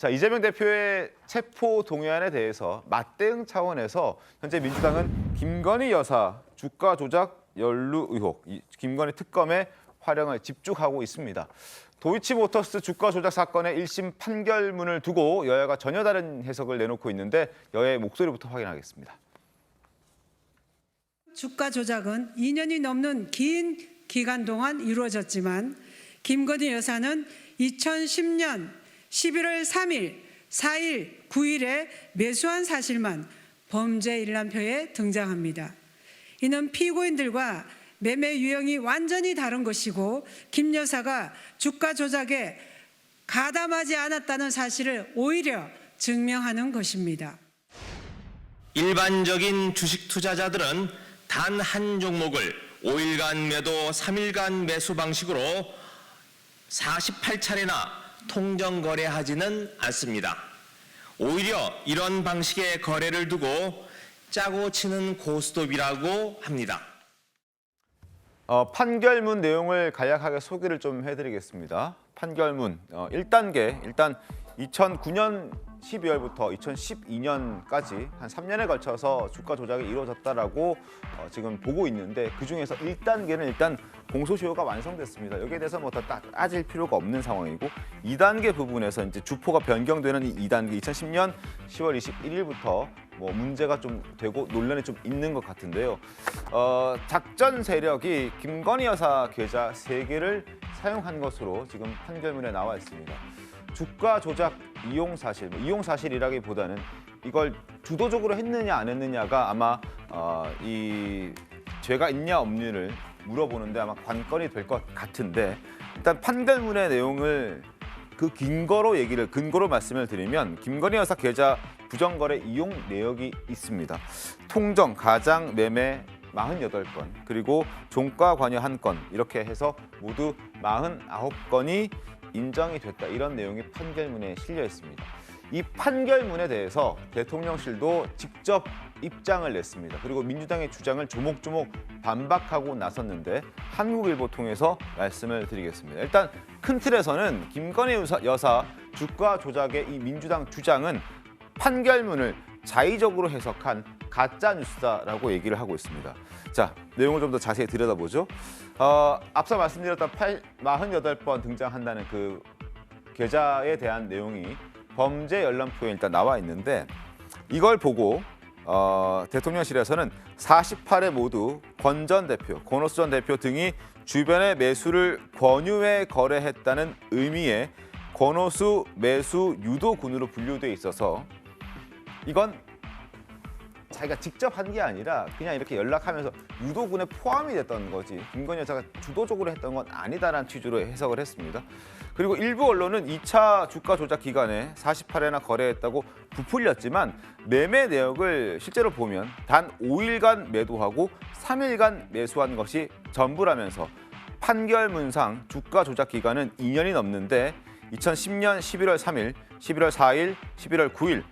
자, 이재명 대표의 체포 동의안에 대해서 맞대응 차원에서 현재 민주당은 김건희 여사 주가 조작 연루 의혹, 김건희 특검에 활용을 집중하고 있습니다. 도이치모터스 주가 조작 사건의 1심 판결문을 두고 여야가 전혀 다른 해석을 내놓고 있는데 여야의 목소리부터 확인하겠습니다. 주가 조작은 2년이 넘는 긴 기간 동안 이루어졌지만 김건희 여사는 2010년 11월 3일, 4일, 9일에 매수한 사실만 범죄 일람표에 등장합니다. 이는 피고인들과 매매 유형이 완전히 다른 것이고 김 여사가 주가 조작에 가담하지 않았다는 사실을 오히려 증명하는 것입니다. 일반적인 주식 투자자들은 단 한 종목을 5일간 매도, 3일간 매수 방식으로 48차례나 통정 거래하지는 않습니다. 오히려 이런 방식의 거래를 두고 짜고 치는 고스톱이라고 합니다. 판결문 내용을 간략하게 소개를 좀 해드리겠습니다. 판결문 1단계, 일단 2009년 12월부터 2012년까지 한 3년에 걸쳐서 주가 조작이 이루어졌다라고 지금 보고 있는데 그중에서 1단계는 일단 공소시효가 완성됐습니다. 여기에 대해서 뭐 더 따질 필요가 없는 상황이고 2단계 부분에서 이제 주포가 변경되는 이 2단계 2010년 10월 21일부터 뭐 문제가 좀 되고 논란이 좀 있는 것 같은데요. 작전 세력이 김건희 여사 계좌 3개를 사용한 것으로 지금 판결문에 나와 있습니다. 주가 조작 이용 사실이라기보다는 이걸 주도적으로 했느냐 안 했느냐가 아마 이 죄가 있냐 없느냐를 물어보는데 아마 관건이 될 것 같은데 일단 판결문의 내용을 그 근거로 말씀을 드리면 김건희 여사 계좌 부정거래 이용 내역이 있습니다. 통정, 가장, 매매 48건, 그리고 종가 관여 1건 이렇게 해서 모두 49건이 인정이 됐다. 이런 내용이 판결문에 실려 있습니다. 이 판결문에 대해서 대통령실도 직접 입장을 냈습니다. 그리고 민주당의 주장을 조목조목 반박하고 나섰는데 한국일보 통해서 말씀을 드리겠습니다. 일단 큰 틀에서는 김건희 여사 주가 조작의 이 민주당 주장은 판결문을 자의적으로 해석한 가짜 뉴스다라고 얘기를 하고 있습니다. 자, 내용을 좀 더 자세히 들여다보죠. 앞서 말씀드렸던 48번 등장한다는 그 계좌에 대한 내용이 범죄 열람표에 일단 나와 있는데 이걸 보고 대통령실에서는 48회 모두 권 전 대표, 권오수 전 대표 등이 주변의 매수를 권유해 거래했다는 의미의 권오수 매수 유도군으로 분류돼 있어서 이건 자기가 직접 한 게 아니라 그냥 이렇게 연락하면서 유도군에 포함이 됐던 거지 김건희 여사가 주도적으로 했던 건 아니다라는 취지로 해석을 했습니다. 그리고 일부 언론은 2차 주가 조작 기간에 48회나 거래했다고 부풀렸지만 매매 내역을 실제로 보면 단 5일간 매도하고 3일간 매수한 것이 전부라면서 판결문상 주가 조작 기간은 2년이 넘는데 2010년 11월 3일, 11월 4일, 11월 9일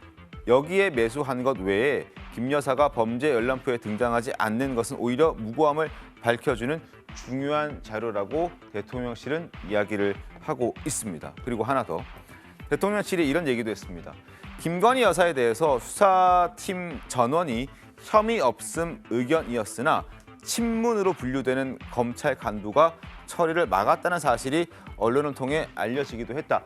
여기에 매수한 것 외에 김 여사가 범죄 열람표에 등장하지 않는 것은 오히려 무고함을 밝혀주는 중요한 자료라고 대통령실은 이야기를 하고 있습니다. 그리고 하나 더, 대통령실이 이런 얘기도 했습니다. 김건희 여사에 대해서 수사팀 전원이 혐의 없음 의견이었으나 친문으로 분류되는 검찰 간부가 처리를 막았다는 사실이 언론을 통해 알려지기도 했다.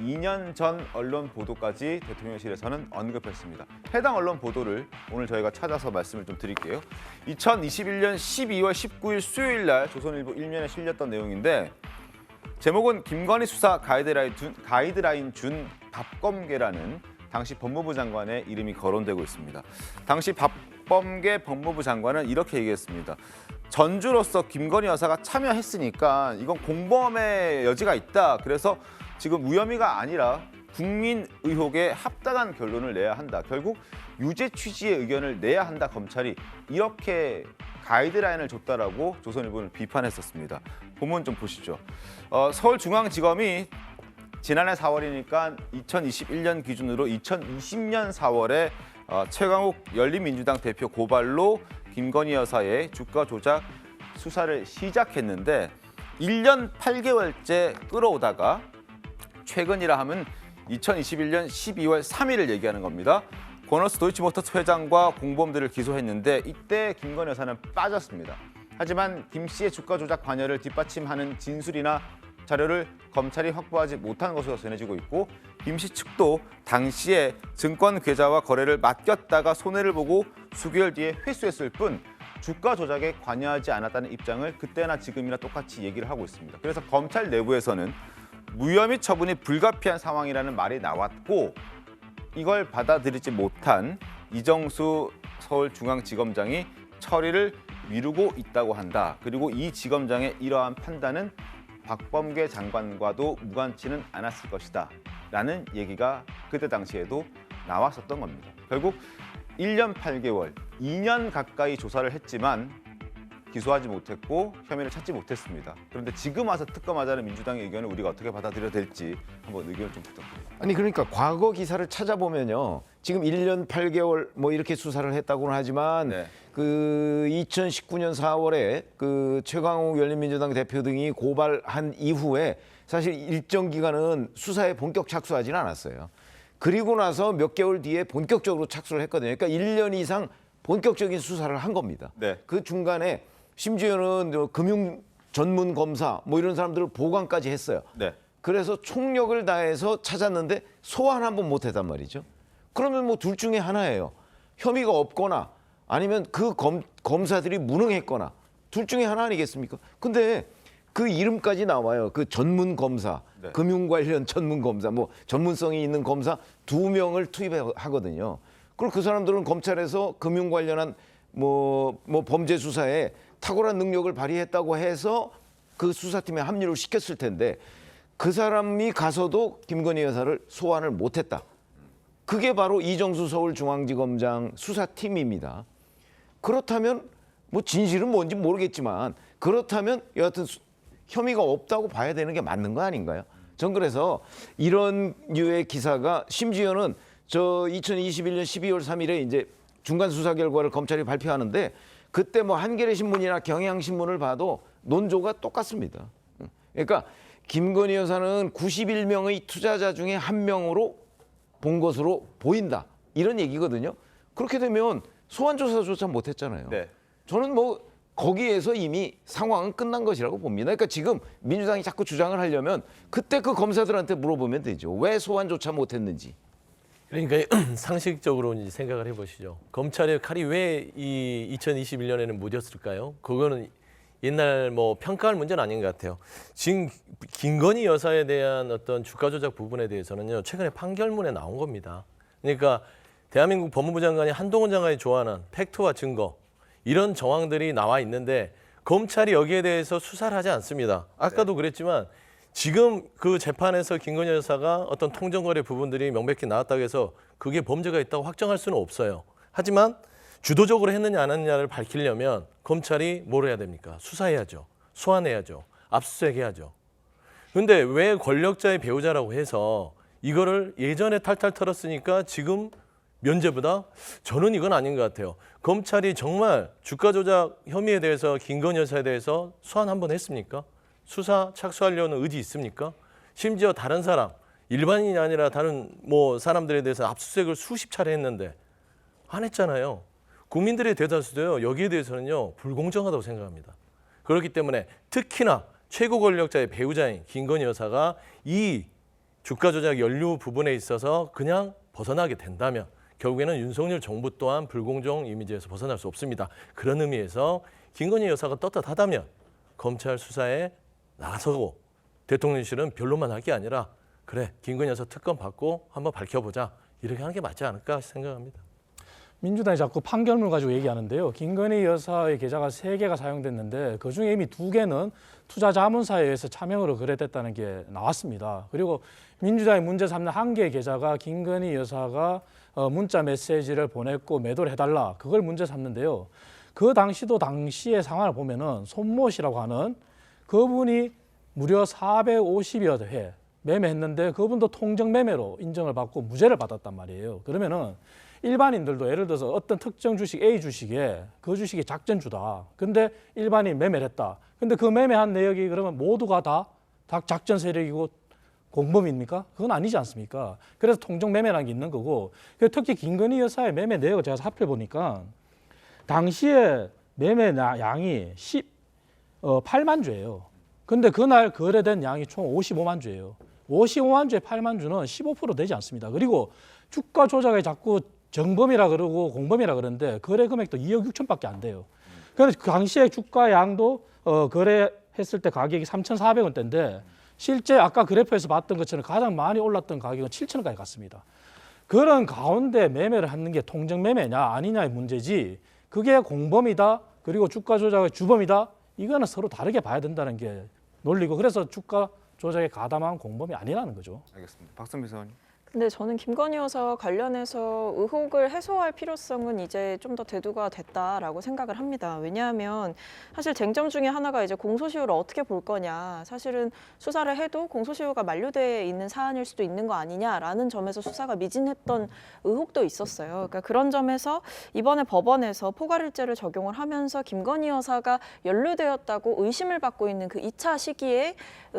2년 전 언론 보도까지 대통령실에서는 언급했습니다. 해당 언론 보도를 오늘 저희가 찾아서 말씀을 좀 드릴게요. 2021년 12월 19일 수요일 날 조선일보 1면에 실렸던 내용인데 제목은 김건희 수사 가이드라인 준 박범계라는 당시 법무부 장관의 이름이 거론되고 있습니다. 당시 박범계 법무부 장관은 이렇게 얘기했습니다. 전주로서 김건희 여사가 참여했으니까 이건 공범의 여지가 있다. 그래서 지금 무혐의가 아니라 국민 의혹에 합당한 결론을 내야 한다. 결국 유죄 취지의 의견을 내야 한다. 검찰이 이렇게 가이드라인을 줬다라고 조선일보는 비판했었습니다. 본문 좀 보시죠. 서울중앙지검이 지난해 4월이니까 2021년 기준으로 2020년 4월에 최강욱 열린민주당 대표 고발로 김건희 여사의 주가 조작 수사를 시작했는데 1년 8개월째 끌어오다가 최근이라 하면 2021년 12월 3일을 얘기하는 겁니다. 권오스 도이치모터스 회장과 공범들을 기소했는데 이때 김건희 여사는 빠졌습니다. 하지만 김 씨의 주가 조작 관여를 뒷받침하는 진술이나 자료를 검찰이 확보하지 못한 것으로 전해지고 있고 김 씨 측도 당시에 증권 계좌와 거래를 맡겼다가 손해를 보고 수개월 뒤에 회수했을 뿐 주가 조작에 관여하지 않았다는 입장을 그때나 지금이나 똑같이 얘기를 하고 있습니다. 그래서 검찰 내부에서는 무혐의 처분이 불가피한 상황이라는 말이 나왔고 이걸 받아들이지 못한 이정수 서울중앙지검장이 처리를 미루고 있다고 한다. 그리고 이 지검장의 이러한 판단은 박범계 장관과도 무관치는 않았을 것이다. 라는 얘기가 그때 당시에도 나왔었던 겁니다. 결국 1년 8개월, 2년 가까이 조사를 했지만 기소하지 못했고 혐의를 찾지 못했습니다. 그런데 지금 와서 특검하자는 민주당의 의견을 우리가 어떻게 받아들여야 될지 한번 의견을 좀 부탁드립니다. 아니 그러니까 과거 기사를 찾아보면요. 지금 1년 8개월 뭐 이렇게 수사를 했다고는 하지만 네. 그 2019년 4월에 그 최강욱 열린민주당 대표 등이 고발한 이후에 사실 일정 기간은 수사에 본격 착수하지는 않았어요. 그리고 나서 몇 개월 뒤에 본격적으로 착수를 했거든요. 그러니까 1년 이상 본격적인 수사를 한 겁니다. 네. 그 중간에 심지어는 금융 전문 검사 뭐 이런 사람들을 보관까지 했어요. 네. 그래서 총력을 다해서 찾았는데 소환 한 번 못했단 말이죠. 그러면 뭐 둘 중에 하나예요. 혐의가 없거나 아니면 그 검사들이 무능했거나 둘 중에 하나 아니겠습니까? 근데 그 이름까지 나와요. 그 전문 검사, 네. 금융 관련 전문 검사, 뭐 전문성이 있는 검사 2명을 투입하거든요. 그리고 그 사람들은 검찰에서 금융 관련한 뭐 범죄 수사에 탁월한 능력을 발휘했다고 해서 그 수사팀에 합류를 시켰을 텐데 그 사람이 가서도 김건희 여사를 소환을 못했다. 그게 바로 이정수 서울중앙지검장 수사팀입니다. 그렇다면 뭐 진실은 뭔지 모르겠지만 그렇다면 여하튼 혐의가 없다고 봐야 되는 게 맞는 거 아닌가요? 전 그래서 이런 류의 기사가 심지어는 저 2021년 12월 3일에 이제 중간 수사 결과를 검찰이 발표하는데 그때 뭐 한겨레 신문이나 경향신문을 봐도 논조가 똑같습니다. 그러니까 김건희 여사는 91명의 투자자 중에 한 명으로 본 것으로 보인다. 이런 얘기거든요. 그렇게 되면 소환 조사조차 못했잖아요. 네. 저는 뭐 거기에서 이미 상황은 끝난 것이라고 봅니다. 그러니까 지금 민주당이 자꾸 주장을 하려면 그때 그 검사들한테 물어보면 되죠. 왜 소환조차 못했는지. 그러니까 상식적으로 이제 생각을 해보시죠. 검찰의 칼이 왜 이 2021년에는 무뎠을까요? 그거는 옛날 뭐 평가할 문제는 아닌 것 같아요. 지금 김건희 여사에 대한 어떤 주가 조작 부분에 대해서는요. 최근에 판결문에 나온 겁니다. 그러니까 대한민국 법무부 장관이 한동훈 장관이 좋아하는 팩트와 증거 이런 정황들이 나와 있는데 검찰이 여기에 대해서 수사를 하지 않습니다. 아까도 그랬지만 지금 그 재판에서 김건희 여사가 어떤 통정거래 부분들이 명백히 나왔다고 해서 그게 범죄가 있다고 확정할 수는 없어요. 하지만 주도적으로 했느냐 안 했느냐를 밝히려면 검찰이 뭘 해야 됩니까? 수사해야죠. 소환해야죠. 압수수색해야죠. 그런데 왜 권력자의 배우자라고 해서 이거를 예전에 탈탈 털었으니까 지금 면제보다 저는 이건 아닌 것 같아요. 검찰이 정말 주가 조작 혐의에 대해서 김건희 여사에 대해서 소환 한번 했습니까? 수사 착수하려는 의지 있습니까? 심지어 다른 사람, 일반인이 아니라 다른 뭐 사람들에 대해서 압수수색을 수십 차례 했는데 안 했잖아요. 국민들의 대다수도요. 여기에 대해서는요. 불공정하다고 생각합니다. 그렇기 때문에 특히나 최고 권력자의 배우자인 김건희 여사가 이 주가 조작 연루 부분에 있어서 그냥 벗어나게 된다면 결국에는 윤석열 정부 또한 불공정 이미지에서 벗어날 수 없습니다. 그런 의미에서 김건희 여사가 떳떳하다면 검찰 수사에 나서고 대통령실은 변론만 할 게 아니라 그래 김건희 여사 특검 받고 한번 밝혀보자 이렇게 하는 게 맞지 않을까 생각합니다. 민주당이 자꾸 판결문 가지고 얘기하는데요. 김건희 여사의 계좌가 3개가 사용됐는데 그중에 이미 2개는 투자자문사에 의해서 차명으로 거래됐다는 게 나왔습니다. 그리고 민주당이 문제 삼는 1개의 계좌가 김건희 여사가 문자 메시지를 보냈고 매도를 해달라. 그걸 문제 삼는데요. 그 당시의 상황을 보면은 손모 씨라고 하는 그분이 무려 450여 회 매매했는데 그분도 통정 매매로 인정을 받고 무죄를 받았단 말이에요. 그러면은 일반인들도 예를 들어서 어떤 특정 주식 A 주식에 그 주식이 작전주다. 근데 일반인 매매를 했다. 근데 그 매매한 내역이 그러면 모두가 다 작전 세력이고 공범입니까? 그건 아니지 않습니까? 그래서 통정매매라는 게 있는 거고, 특히 김건희 여사의 매매 내역을 제가 살펴보니까 당시에 매매 양이 8만 주예요. 근데 그날 거래된 양이 총 55만 주예요. 55만 주에 8만 주는 15% 되지 않습니다. 그리고 주가 조작에 자꾸 정범이라 그러고 공범이라 그러는데 거래 금액도 2억 6천밖에 안 돼요. 그래서 그 당시에 주가 양도 거래했을 때 가격이 3,400원대인데 실제 아까 그래프에서 봤던 것처럼 가장 많이 올랐던 가격은 7,000원까지 갔습니다. 그런 가운데 매매를 하는 게 통정매매냐 아니냐의 문제지 그게 공범이다 그리고 주가 조작의 주범이다 이거는 서로 다르게 봐야 된다는 게 논리고 그래서 주가 조작에 가담한 공범이 아니라는 거죠. 알겠습니다. 박선미 사원님. 근데 저는 김건희 여사 관련해서 의혹을 해소할 필요성은 이제 좀 더 대두가 됐다라고 생각을 합니다. 왜냐하면 사실 쟁점 중에 하나가 이제 공소시효를 어떻게 볼 거냐. 사실은 수사를 해도 공소시효가 만료돼 있는 사안일 수도 있는 거 아니냐라는 점에서 수사가 미진했던 의혹도 있었어요. 그러니까 그런 점에서 이번에 법원에서 포괄일죄를 적용을 하면서 김건희 여사가 연루되었다고 의심을 받고 있는 그 2차 시기에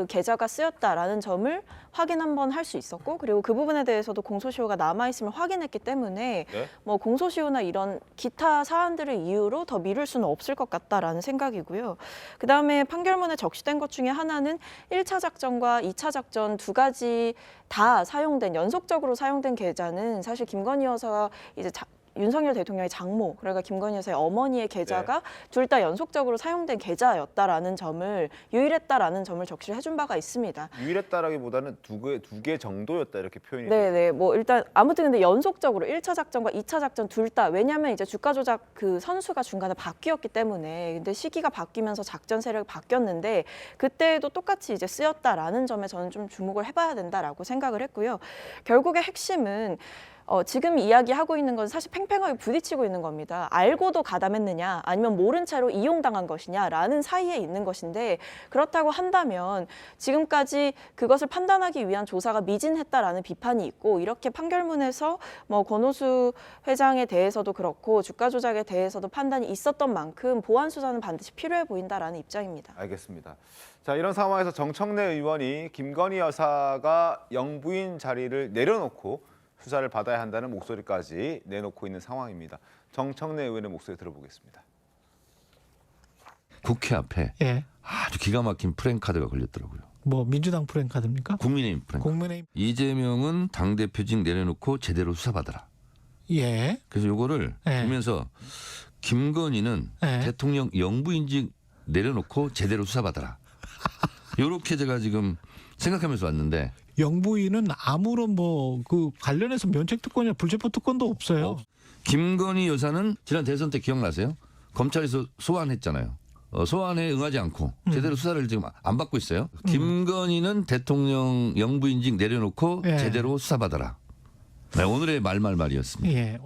계좌가 쓰였다라는 점을 확인 한번 할 수 있었고 그리고 그 부분에 대해서도 공소시효가 남아있음을 확인했기 때문에 네? 뭐 공소시효나 이런 기타 사안들을 이유로 더 미룰 수는 없을 것 같다라는 생각이고요. 그다음에 판결문에 적시된 것 중에 하나는 1차 작전과 2차 작전 두 가지 다 사용된 연속적으로 사용된 계좌는 사실 김건희 여사가 이제 윤석열 대통령의 장모, 그러니까 김건희 여사의 어머니의 계좌가 둘 다 연속적으로 사용된 계좌였다라는 점을 유일했다라는 점을 적시를 해준 바가 있습니다. 유일했다라기보다는 두 개 정도였다 이렇게 표현이 네네. 뭐 일단 아무튼 근데 연속적으로 1차 작전과 2차 작전 둘 다 왜냐하면 이제 주가 조작 그 선수가 중간에 바뀌었기 때문에 근데 시기가 바뀌면서 작전 세력이 바뀌었는데 그때에도 똑같이 이제 쓰였다라는 점에 저는 좀 주목을 해봐야 된다라고 생각을 했고요. 결국의 핵심은 지금 이야기하고 있는 건 사실 팽팽하게 부딪히고 있는 겁니다. 알고도 가담했느냐 아니면 모른 채로 이용당한 것이냐라는 사이에 있는 것인데 그렇다고 한다면 지금까지 그것을 판단하기 위한 조사가 미진했다라는 비판이 있고 이렇게 판결문에서 뭐 권오수 회장에 대해서도 그렇고 주가 조작에 대해서도 판단이 있었던 만큼 보완 수사는 반드시 필요해 보인다라는 입장입니다. 알겠습니다. 자, 이런 상황에서 정청래 의원이 김건희 여사가 영부인 자리를 내려놓고 수사를 받아야 한다는 목소리까지 내놓고 있는 상황입니다. 정청래 의원의 목소리 들어보겠습니다. 국회 앞에 예. 아주 기가 막힌 프랭카드가 걸렸더라고요. 뭐 민주당 프랭카드입니까? 국민의힘 프랭카드. 국민의힘. 이재명은 당대표직 내려놓고 제대로 수사받아라. 예. 그래서 요거를 예. 보면서 김건희는 예. 대통령 영부인직 내려놓고 제대로 수사받아라. 요렇게 제가 지금 생각하면서 왔는데 영부인은 아무런 뭐 그 관련해서 면책특권이나 불체포 특권도 없어요. 김건희 여사는 지난 대선 때 기억나세요? 검찰에서 소환했잖아요. 소환에 응하지 않고 제대로 수사를 지금 안 받고 있어요. 김건희는 대통령 영부인직 내려놓고 예. 제대로 수사받아라. 네, 오늘의 말말말이었습니다. 예.